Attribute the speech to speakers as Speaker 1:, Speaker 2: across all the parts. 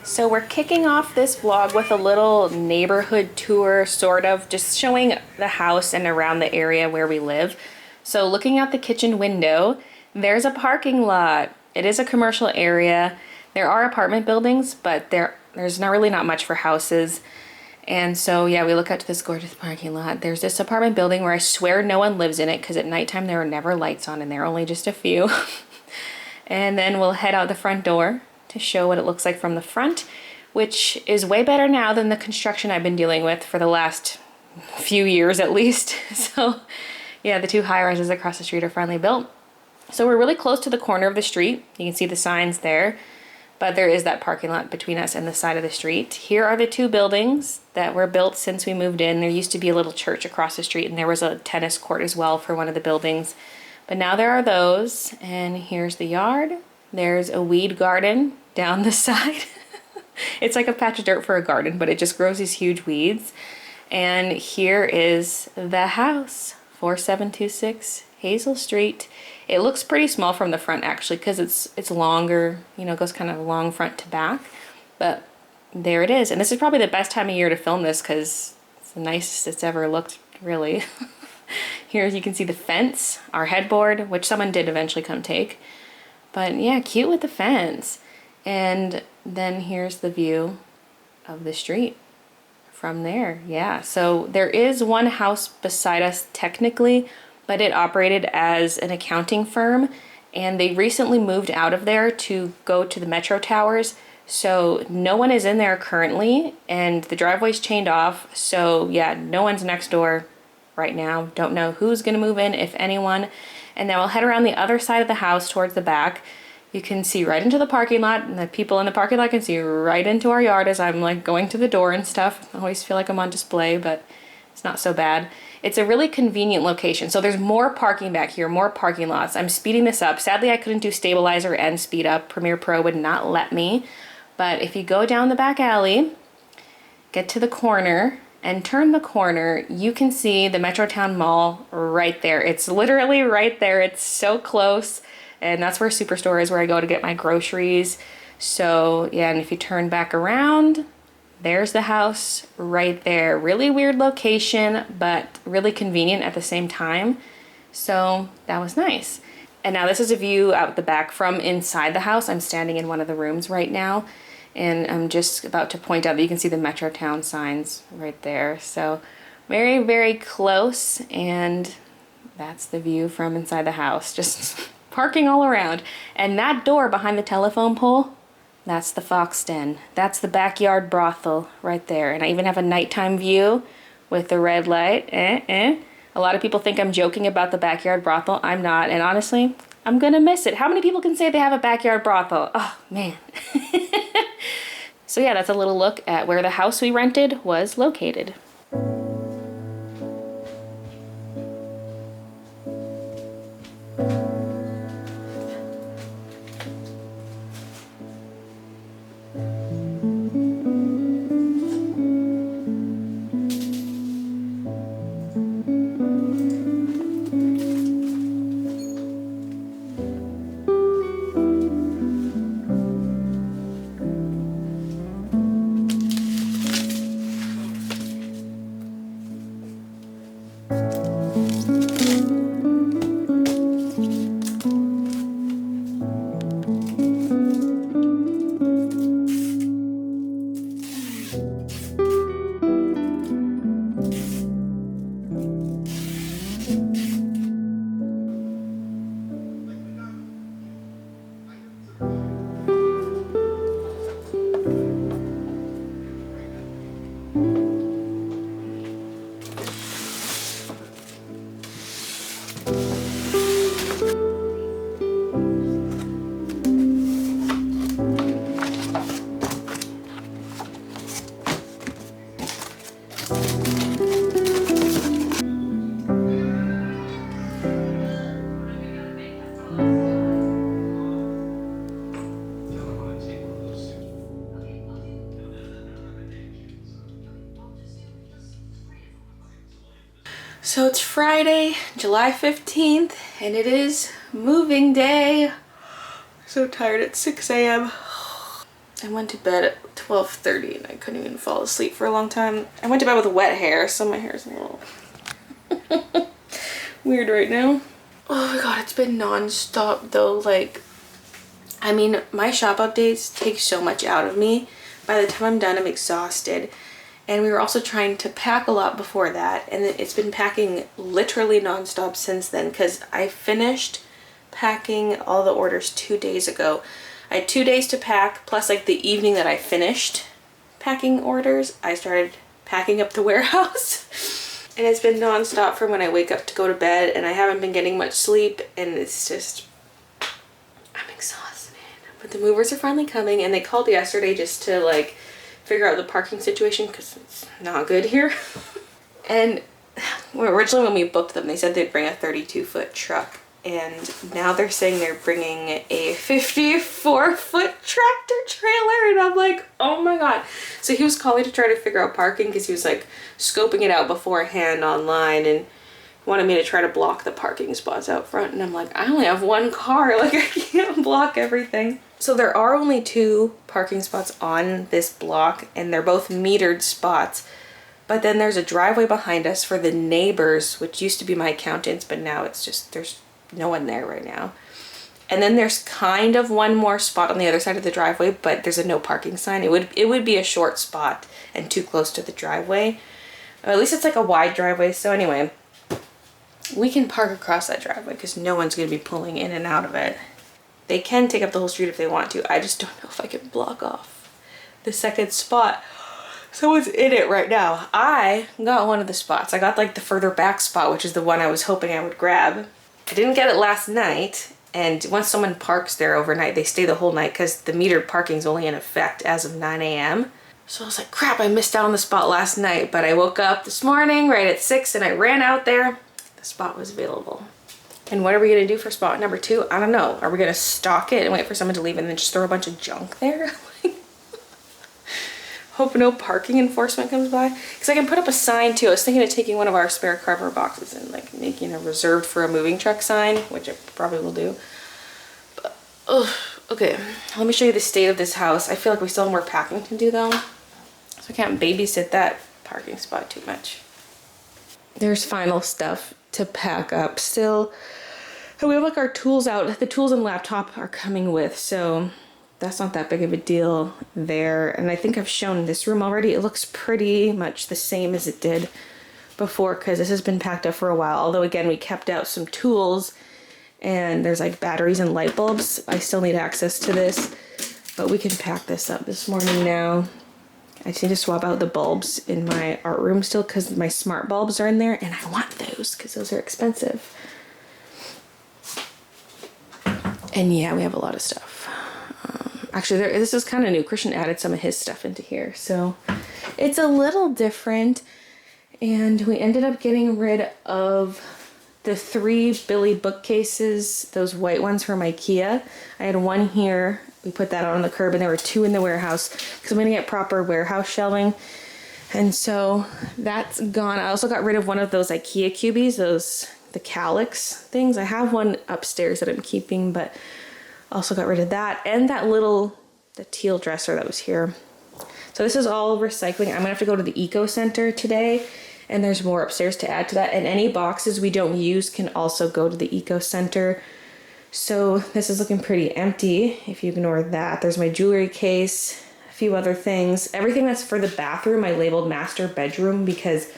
Speaker 1: So we're kicking off this vlog with a little neighborhood tour, sort of, just showing the house and around the area where we live. So looking out the kitchen window, there's a parking lot. It is a commercial area. There are apartment buildings, but there's really not much for houses. And so yeah, we look out to this gorgeous parking lot. There's this apartment building where I swear no one lives in it because at nighttime there are never lights on in there, only just a few. And then we'll head out the front door to show what it looks like from the front, which is way better now than the construction I've been dealing with for the last few years at least. So yeah, the two high-rises across the street are finally built. So we're really close to the corner of the street. You can see the signs there, but there is that parking lot between us and the side of the street. Here are the two buildings that were built since we moved in. There used to be a little church across the street, and there was a tennis court as well for one of the buildings. But now there are those, and here's the yard. There's a weed garden down the side. It's like a patch of dirt for a garden, but it just grows these huge weeds. And here is the house, 4726 Hazel Street. It looks pretty small from the front actually, because it's longer, you know, it goes kind of long front to back. But there it is. And this is probably the best time of year to film this because it's the nicest it's ever looked, really. Here you can see the fence, our headboard, which someone did eventually come take. But yeah, cute with the fence. And then here's the view of the street from there. Yeah, so there is one house beside us technically, but it operated as an accounting firm, and they recently moved out of there to go to the Metro Towers. So no one is in there currently, and the driveway's chained off. So yeah, no one's next door right now. Don't know who's gonna move in, if anyone. And then we'll head around the other side of the house towards the back. You can see right into the parking lot, and the people in the parking lot can see right into our yard as I'm like going to the door and stuff. I always feel like I'm on display, but it's not so bad. It's a really convenient location. So there's more parking back here, more parking lots. I'm speeding this up. Sadly, I couldn't do stabilizer and speed up. Premiere Pro would not let me. But if you go down the back alley, get to the corner, and turn the corner, you can see the Metrotown Mall right there. It's literally right there. It's so close. And that's where Superstore is, where I go to get my groceries. So yeah, and if you turn back around, there's the house right there. Really weird location, but really convenient at the same time. So that was nice. And now this is a view out the back from inside the house. I'm standing in one of the rooms right now, and I'm just about to point out that you can see the Metrotown signs right there. So very, very close, and that's the view from inside the house. Just parking all around. And that door behind the telephone pole, that's the Fox Den. That's the backyard brothel right there. And I even have a nighttime view with the red light. A lot of people think I'm joking about the backyard brothel. I'm not, and honestly, I'm gonna miss it. How many people can say they have a backyard brothel? Oh, man. So yeah, that's a little look at where the house we rented was located. So it's Friday, July 15th, and it is moving day. So tired at 6 a.m. I went to bed at 12:30 and I couldn't even fall asleep for a long time. I went to bed with wet hair, so my hair is a little weird right now. Oh my god, it's been non-stop though. Like, I mean, my shop updates take so much out of me. By the time I'm done, I'm exhausted. And we were also trying to pack a lot before that, and it's been packing literally non-stop since then, because I finished packing all the orders 2 days ago. I had 2 days to pack, plus like the evening that I finished packing orders, I started packing up the warehouse. And it's been non-stop from when I wake up to go to bed, and I haven't been getting much sleep, and it's just, I'm exhausted. But the movers are finally coming, and they called yesterday just to like figure out the parking situation because it's not good here. And originally when we booked them, they said they'd bring a 32-foot truck, and now they're saying they're bringing a 54-foot tractor trailer, and I'm like, oh my god. So he was calling to try to figure out parking because he was like scoping it out beforehand online and wanted me to try to block the parking spots out front, and I'm like, I only have one car, like I can't block everything. So there are only 2 parking spots on this block, and they're both metered spots. But then there's a driveway behind us for the neighbors, which used to be my accountant's, but now it's just, there's no one there right now. And then there's kind of one more spot on the other side of the driveway, but there's a no parking sign. It would be a short spot and too close to the driveway. Or at least it's like a wide driveway. So anyway, we can park across that driveway because no one's going to be pulling in and out of it. They can take up the whole street if they want to. I just don't know if I can block off the second spot. Someone's in it right now. I got one of the spots. I got like the further back spot, which is the one I was hoping I would grab. I didn't get it last night, and once someone parks there overnight, they stay the whole night because the metered parking is only in effect as of 9 a.m. So I was like, crap, I missed out on the spot last night, but I woke up this morning right at 6 and I ran out there. The spot was available. And what are we gonna do for spot number 2? I don't know. Are we gonna stalk it and wait for someone to leave and then just throw a bunch of junk there? Hope no parking enforcement comes by. Because I can put up a sign too. I was thinking of taking one of our spare cardboard boxes and like making a reserved for a moving truck sign, which I probably will do. But, okay, let me show you the state of this house. I feel like we still have more packing to do though. So I can't babysit that parking spot too much. There's final stuff to pack up still. And we have like our tools out. The tools and laptop are coming with, so that's not that big of a deal there. And I think I've shown this room already. It looks pretty much the same as it did before because this has been packed up for a while. Although again, we kept out some tools and there's like batteries and light bulbs. I still need access to this, but we can pack this up this morning now. I just need to swap out the bulbs in my art room still because my smart bulbs are in there and I want those because those are expensive. And yeah, we have a lot of stuff. Actually, this is kind of new. Christian added some of his stuff into here, so it's a little different. And we ended up getting rid of the 3 Billy bookcases, those white ones from IKEA. I had one here. We put that out on the curb, and there were 2 in the warehouse because I'm going to get proper warehouse shelving. And so that's gone. I also got rid of one of those IKEA cubies, the calyx things. I have one upstairs that I'm keeping, but also got rid of that and the teal dresser that was here. So this is all recycling. I'm gonna have to go to the eco center today, and there's more upstairs to add to that. And any boxes we don't use can also go to the eco center. So this is looking pretty empty if you ignore that. There's my jewelry case, a few other things. Everything that's for the bathroom I labeled master bedroom because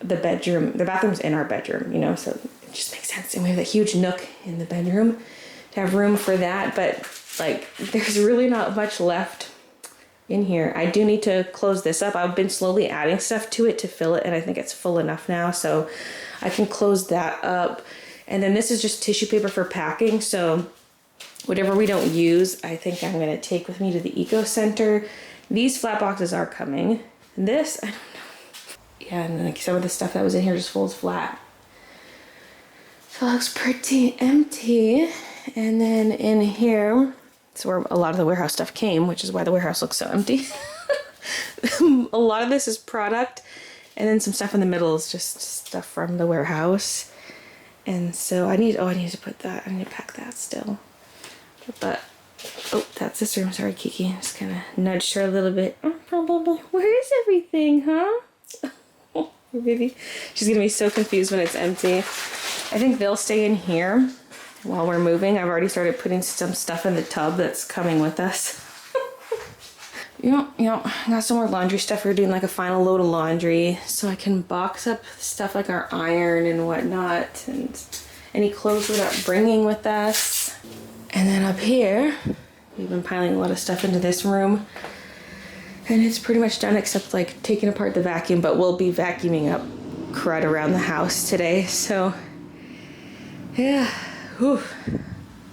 Speaker 1: the bathroom's in our bedroom, you know, so it just makes sense. And we have that huge nook in the bedroom to have room for that, but like there's really not much left in here. I do need to close this up. I've been slowly adding stuff to it to fill it, and I think it's full enough now, so I can close that up. And then this is just tissue paper for packing, so whatever we don't use, I think I'm gonna take with me to the eco center. These flat boxes are coming. This, I don't know. Yeah, and like some of the stuff that was in here just folds flat. So it looks pretty empty. And then in here, it's where a lot of the warehouse stuff came, which is why the warehouse looks so empty. A lot of this is product, and then some stuff in the middle is just stuff from the warehouse. And so I need to put that, I need to pack that still. But Oh, that's this room. Sorry, Kiki. Just kind of nudged her a little bit. Where is everything, huh? Oh, baby. She's gonna be so confused when it's empty. I think they'll stay in here while we're moving. I've already started putting some stuff in the tub that's coming with us. I got some more laundry stuff. We're doing like a final load of laundry so I can box up stuff like our iron and whatnot and any clothes we're not bringing with us. And then up here, we've been piling a lot of stuff into this room and it's pretty much done except like taking apart the vacuum, but we'll be vacuuming up crud around the house today. So yeah, whew.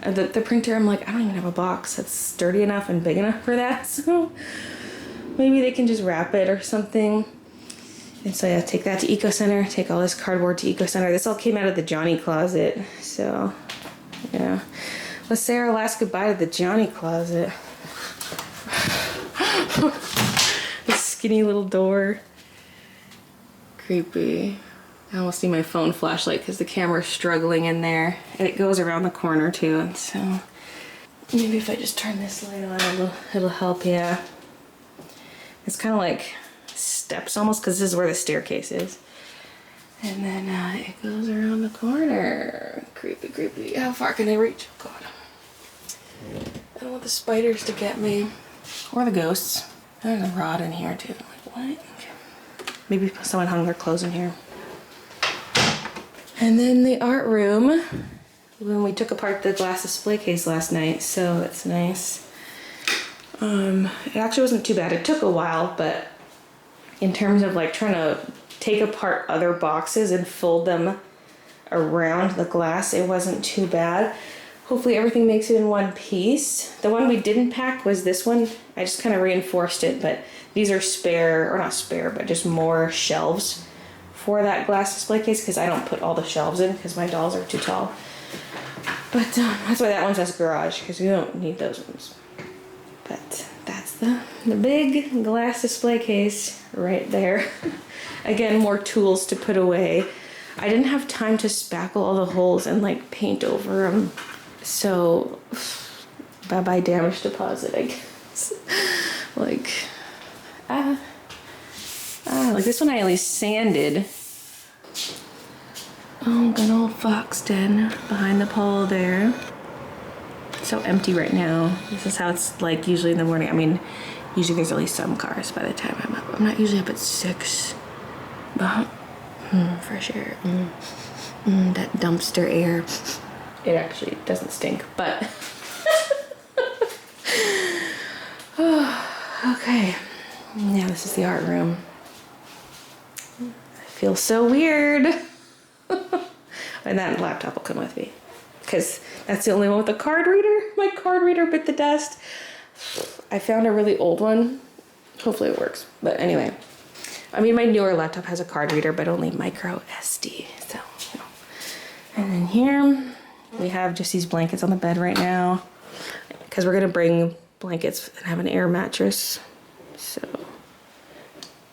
Speaker 1: The printer, I'm like, I don't even have a box that's sturdy enough and big enough for that. So maybe they can just wrap it or something. And so yeah, take that to Eco Center, take all this cardboard to Eco Center. This all came out of the Johnny closet. So yeah, let's say our last goodbye to the Johnny closet. The skinny little door. Creepy. I almost need my phone flashlight because the camera's struggling in there. And it goes around the corner too. And so maybe if I just turn this light on, it'll help. Yeah. It's kind of like steps almost because this is where the staircase is. And then it goes around the corner. Creepy, creepy. How far can I reach? Oh God. I don't want the spiders to get me. Or the ghosts. There's a rod in here too. Like what? Maybe someone hung their clothes in here. And then the art room, when we took apart the glass display case last night, so that's nice. It actually wasn't too bad. It took a while, but in terms of like trying to take apart other boxes and fold them around the glass, it wasn't too bad. Hopefully everything makes it in one piece. The one we didn't pack was this one. I just kind of reinforced it, but these are spare, or not spare, but just more shelves for that glass display case because I don't put all the shelves in because my dolls are too tall. But that's why that one says garage, because we don't need those ones. But that's the big glass display case right there. Again, more tools to put away. I didn't have time to spackle all the holes and like paint over them. So bye-bye damage deposit, I guess. Like this one I at least sanded. Oh, good old fox den behind the pole there. So empty right now. This is how it's like usually in the morning. I mean, usually there's at least some cars by the time I'm up. I'm not usually up at 6. But fresh air. That dumpster air. It actually doesn't stink, but okay. Yeah, this is the art room. I feel so weird. And that laptop will come with me because that's the only one with a card reader. My card reader bit the dust. I found a really old one. Hopefully it works. But anyway, I mean, my newer laptop has a card reader, but only micro SD. So, you know. And then here we have just these blankets on the bed right now because we're gonna bring blankets and have an air mattress. So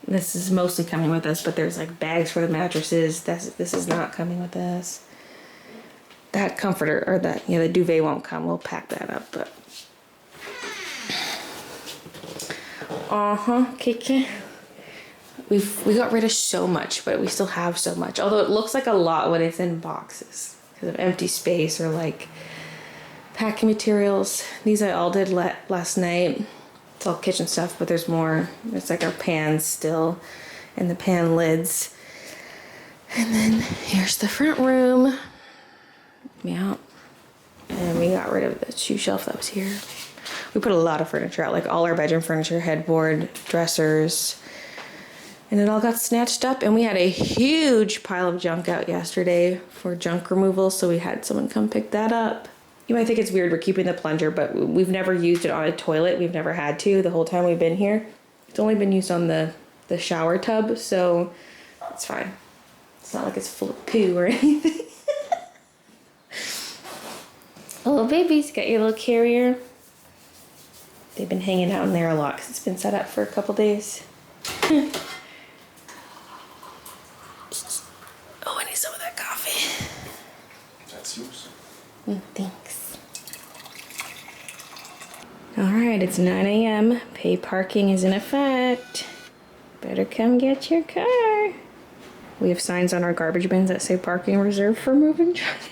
Speaker 1: this is mostly coming with us, but there's like bags for the mattresses. This is not coming with us. That comforter, or that, the duvet won't come. We'll pack that up, but. Kiki. We got rid of so much, but we still have so much. Although it looks like a lot when it's in boxes because of empty space or like packing materials. These I all did last night. It's all kitchen stuff, but there's more. It's like our pans still and the pan lids. And then here's the front room. Yeah. And we got rid of the shoe shelf that was here. We put a lot of furniture out, like all our bedroom furniture, headboard, dressers. And it all got snatched up, and we had a huge pile of junk out yesterday for junk removal, so we had someone come pick that up. You might think it's weird we're keeping the plunger, but we've never used it on a toilet. We've never had to the whole time we've been here. It's only been used on the shower tub, so it's fine. It's not like it's full of poo or anything. Oh, babies, got your little carrier. They've been hanging out in there a lot because it's been set up for a couple days. Oh, I need some of that coffee.
Speaker 2: That's yours.
Speaker 1: Thanks. All right, it's 9 a.m. Pay parking is in effect. Better come get your car. We have signs on our garbage bins that say parking reserved for moving trucks.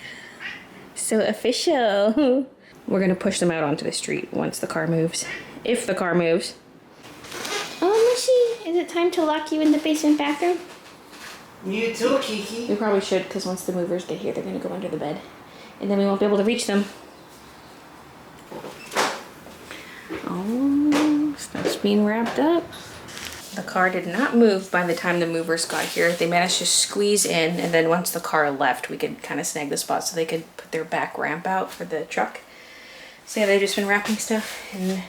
Speaker 1: So official. We're gonna push them out onto the street once the car moves. If the car moves. Oh, Mushy, is it time to lock you in the basement bathroom?
Speaker 2: You too, Kiki.
Speaker 1: We probably should, because once the movers get here, they're gonna go under the bed. And then we won't be able to reach them. Oh, stuff's being wrapped up. The car did not move by the time the movers got here. They managed to squeeze in, and then once the car left, we could kind of snag the spot so they could put their back ramp out for the truck. So yeah, they've just been wrapping stuff, and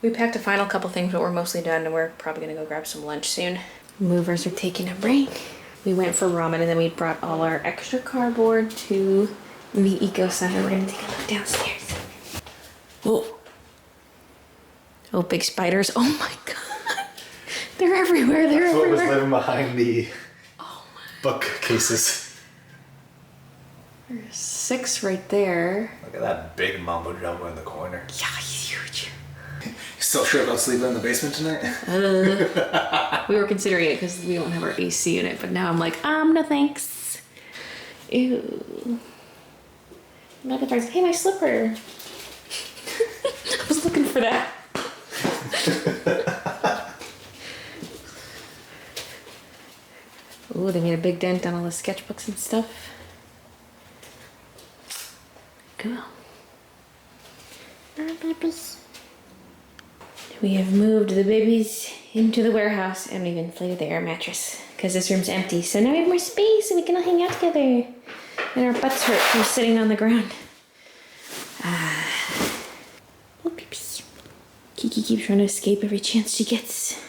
Speaker 1: we packed a final couple things, but we're mostly done, and we're probably gonna go grab some lunch soon. Movers are taking a break. We went for ramen, and then we brought all our extra cardboard to the Eco Center. We're gonna take a look downstairs. Oh. Oh, big spiders. Oh my God. They're everywhere. They're
Speaker 2: That's
Speaker 1: everywhere.
Speaker 2: what was living behind the bookcases.
Speaker 1: There's 6 right there.
Speaker 2: Look at that big mumbo jumbo in the corner.
Speaker 1: Yeah, he's huge.
Speaker 2: You still sure about sleeping in the basement tonight?
Speaker 1: We were considering it because we don't have our AC in it, but now I'm like, no thanks. Ew. Look at hey, my slipper. I was looking for that. Ooh, they made a big dent on all the sketchbooks and stuff. Cool. Our babies. We have moved the babies into the warehouse and we've inflated the air mattress because this room's empty. So now we have more space and we can all hang out together. And our butts hurt from sitting on the ground. Oh, peeps. Kiki keeps trying to escape every chance she gets.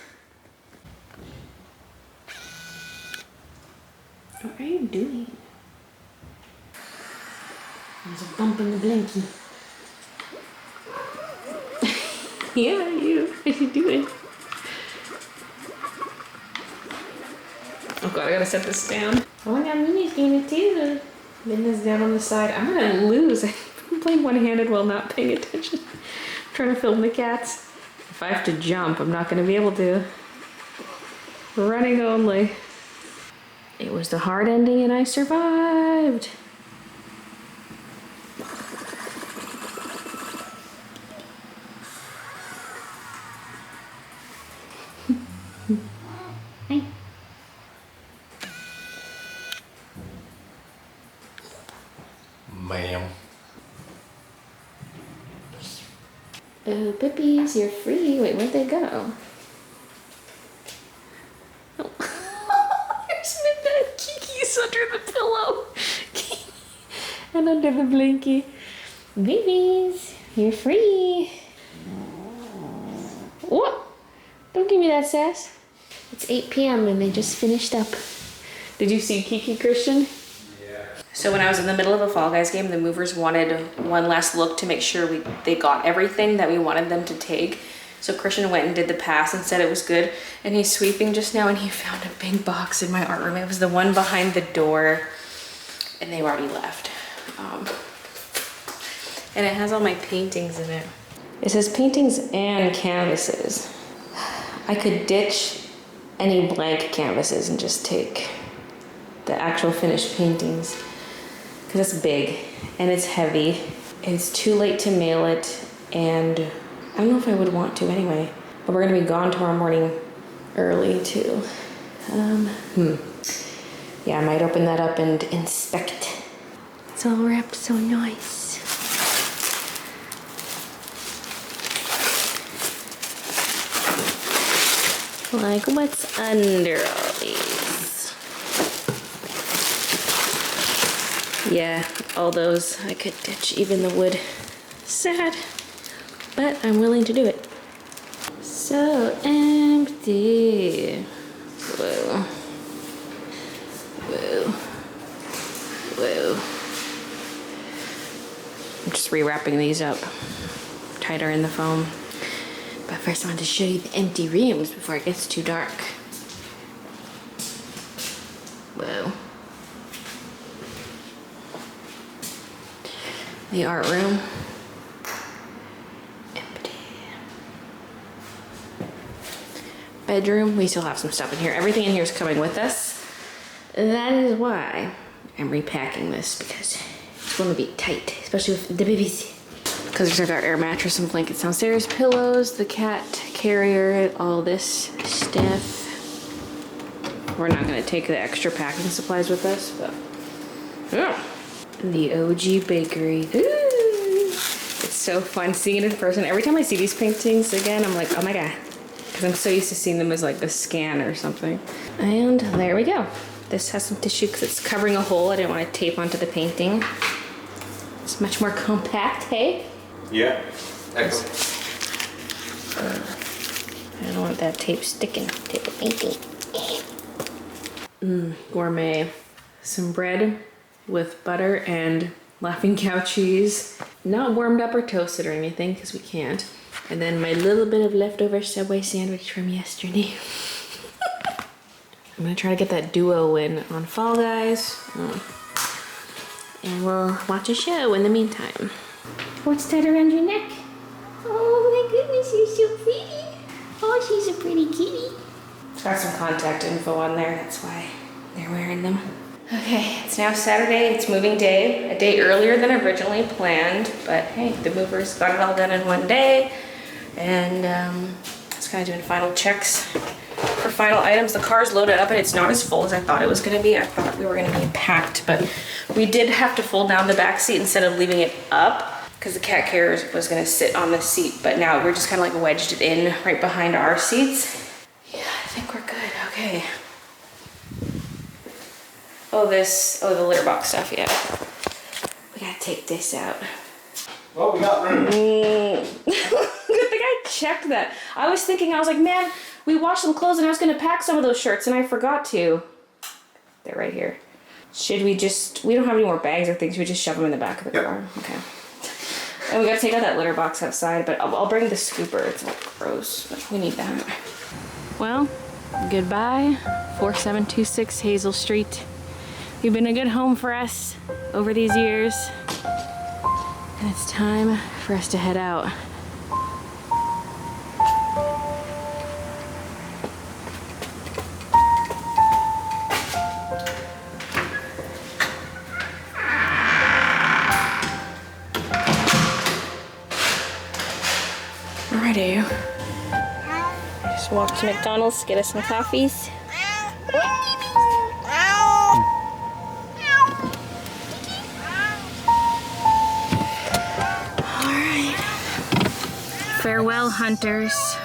Speaker 1: What are you doing? There's a bump in the blankie. Yeah, you. What are you doing? Oh God, I gotta set this down. Oh my God, Mimi's doing it too. Linda's down on the side. I'm gonna lose. I'm playing one-handed while not paying attention. I'm trying to film the cats. If I have to jump, I'm not gonna be able to. Running only. It was the hard ending and I survived. Hi.
Speaker 2: Ma'am.
Speaker 1: Oh, puppies, you're free. Wait, where'd they go? Oh. There's Midnight. Kiki's under the pillow. And under the blankie. Babies, you're free. What? Don't give me that sass. It's 8 p.m. and they just finished up. Did you see Kiki, Christian?
Speaker 2: Yeah.
Speaker 1: So when I was in the middle of a Fall Guys game, the movers wanted one last look to make sure they got everything that we wanted them to take. So Christian went and did the pass and said it was good. And he's sweeping just now and he found a big box in my art room. It was the one behind the door and they already left. And it has all my paintings in it. It says paintings and canvases. I could ditch any blank canvases and just take the actual finished paintings because it's big and it's heavy. It's too late to mail it and I don't know if I would want to anyway, but we're gonna be gone tomorrow morning early too. Yeah, I might open that up and inspect. It's all wrapped so nice. Like what's under all these? Yeah, all those I could ditch, even the wood. Sad, but I'm willing to do it. So empty. Whoa. Whoa. Whoa. I'm just rewrapping these up tighter in the foam. But first I want to show you the empty rooms before it gets too dark. Whoa. The art room. Empty. bedroom. We still have some stuff in here. Everything in here is coming with us. That is why I'm repacking this, because it's going to be tight, especially with the babies. Because there's our air mattress and blankets downstairs, pillows, the cat carrier, all this stuff. We're not going to take the extra packing supplies with us, but yeah. The OG bakery. Ooh. It's so fun seeing it in person. Every time I see these paintings again, I'm like, oh my God. Because I'm so used to seeing them as like a scan or something. And there we go. This has some tissue because it's covering a hole. I didn't want to tape onto the painting. It's much more compact, hey?
Speaker 2: Yeah.
Speaker 1: I don't want that tape sticking to the painting. Gourmet. Some bread with butter and Laughing Cow cheese. Not warmed up or toasted or anything because we can't. And then my little bit of leftover Subway sandwich from yesterday. I'm gonna try to get that duo win on Fall Guys. And we'll watch a show in the meantime. What's that around your neck? Oh my goodness, you're so pretty. Oh, she's a pretty kitty. It's got some contact info on there, that's why they're wearing them. Okay, it's now Saturday, it's moving day. A day earlier than originally planned, but hey, the movers got it all done in one day. And just kind of doing final checks for final items. The car's loaded up and it's not as full as I thought it was gonna be. I thought we were gonna be packed, but we did have to fold down the back seat instead of leaving it up because the cat carrier was gonna sit on the seat, but now we're just kind of like wedged it in right behind our seats. Yeah, I think we're good, okay. Oh, the litter box stuff, yeah. We gotta take this out.
Speaker 2: Well, we got room.
Speaker 1: Good thing I checked that. I was like, man, we washed some clothes and I was gonna pack some of those shirts and I forgot to. They're right here. Should we don't have any more bags or things, we just shove them in the back of the car? Okay. And we gotta take out that litter box outside, but I'll bring the scooper. It's like gross, but we need that. Well, goodbye, 4726 Hazel Street. You've been a good home for us over these years. And it's time for us to head out. Alrighty. Just walk to McDonald's, get us some coffees. Farewell, hunters.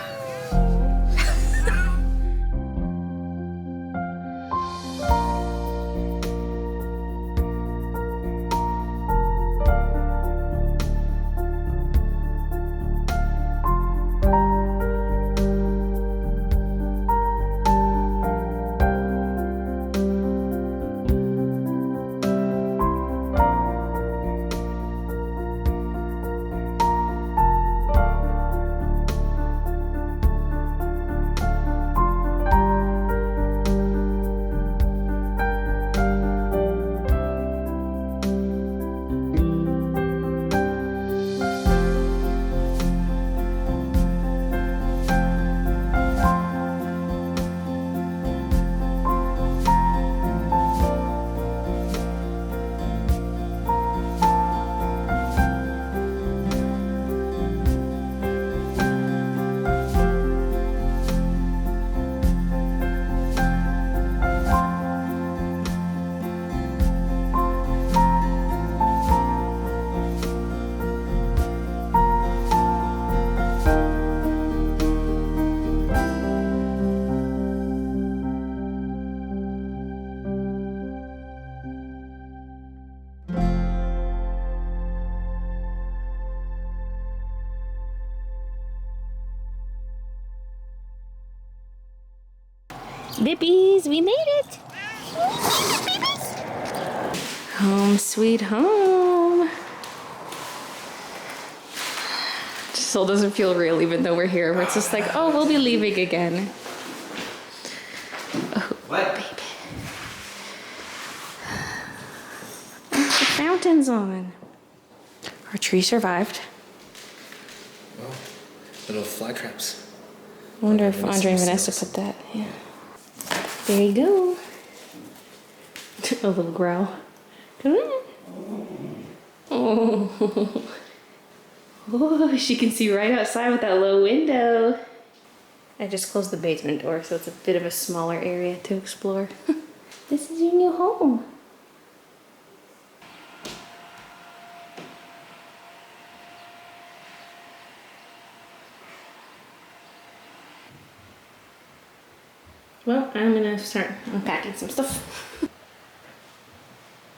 Speaker 1: Bippies, we made it! Home sweet home. Still doesn't feel real even though we're here. It's just like, oh, we'll be leaving again. Oh,
Speaker 2: What?
Speaker 1: baby. Oh, the fountain's on. Our tree survived.
Speaker 2: Oh, little fly traps.
Speaker 1: I wonder if Andre and Vanessa put that. Yeah. There you go. A little growl. Come on. Oh. Oh, she can see right outside with that low window. I just closed the basement door, so it's a bit of a smaller area to explore. This is your new home. Well, I'm gonna start unpacking some stuff.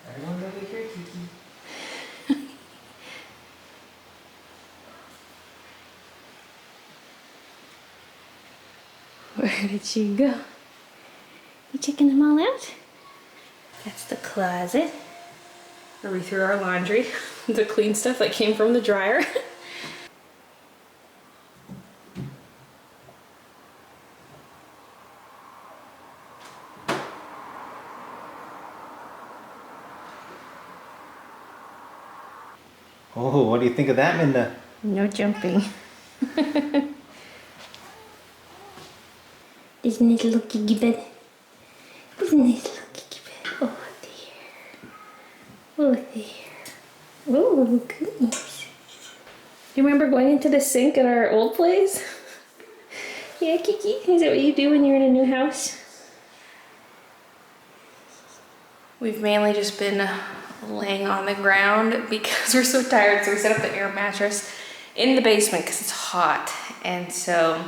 Speaker 2: Everyone's over here, Kiki.
Speaker 1: Where did she go? You checking them all out? That's the closet where we threw our laundry, the clean stuff that came from the dryer.
Speaker 2: Oh, what do you think of that, Minda?
Speaker 1: No jumping. Isn't it a little kiki bed? Isn't it a little kiki bed? Oh dear. Oh dear. Oh goodness. You remember going into the sink at our old place? Yeah, Kiki? Is that what you do when you're in a new house? We've mainly just been laying on the ground because we're so tired, so we set up the air mattress in the basement because it's hot. And so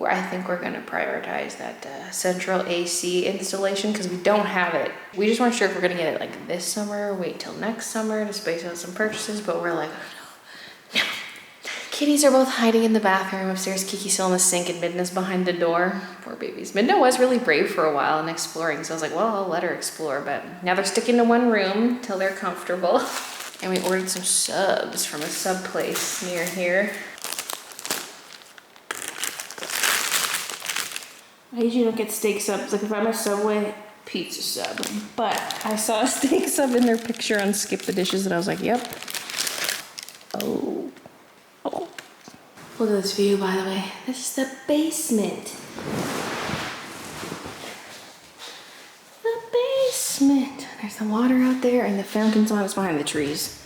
Speaker 1: I think we're gonna prioritize that central AC installation because we don't have it. We just weren't sure if we're gonna get it like this summer, wait till next summer to space out some purchases, but we're like, oh, no. Kitties are both hiding in the bathroom upstairs. Kiki's still in the sink and Midna's behind the door. Poor babies. Midna was really brave for a while and exploring, so I was like, well, I'll let her explore, but now they're sticking to one room till they're comfortable. And we ordered some subs from a sub place near here. I usually don't get steak subs, like if I'm a Subway pizza sub, but I saw a steak sub in their picture on Skip the Dishes and I was like, yep. Oh. Oh. Look at this view, by the way. This is the basement. The basement. There's the water out there and the fountain's on. It's behind the trees.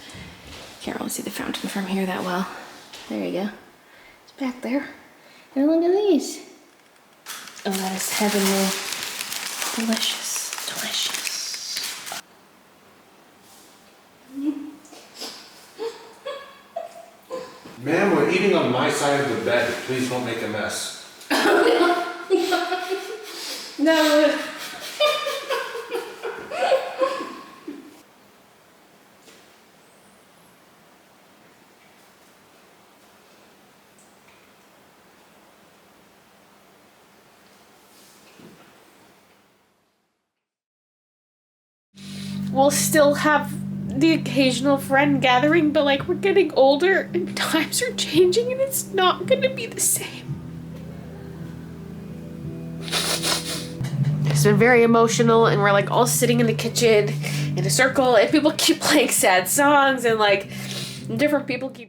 Speaker 1: Can't really see the fountain from here that well. There you go. It's back there. And look at these. Oh, that is heavenly. Delicious, delicious.
Speaker 3: Ma'am, we're eating on my side of the bed. Please don't make a mess.
Speaker 1: No.
Speaker 4: We'll still have the occasional friend gathering, but like we're getting older and times are changing and it's not gonna be the same. It's been very emotional and we're like all sitting in the kitchen in a circle and people keep playing sad songs and like different people keep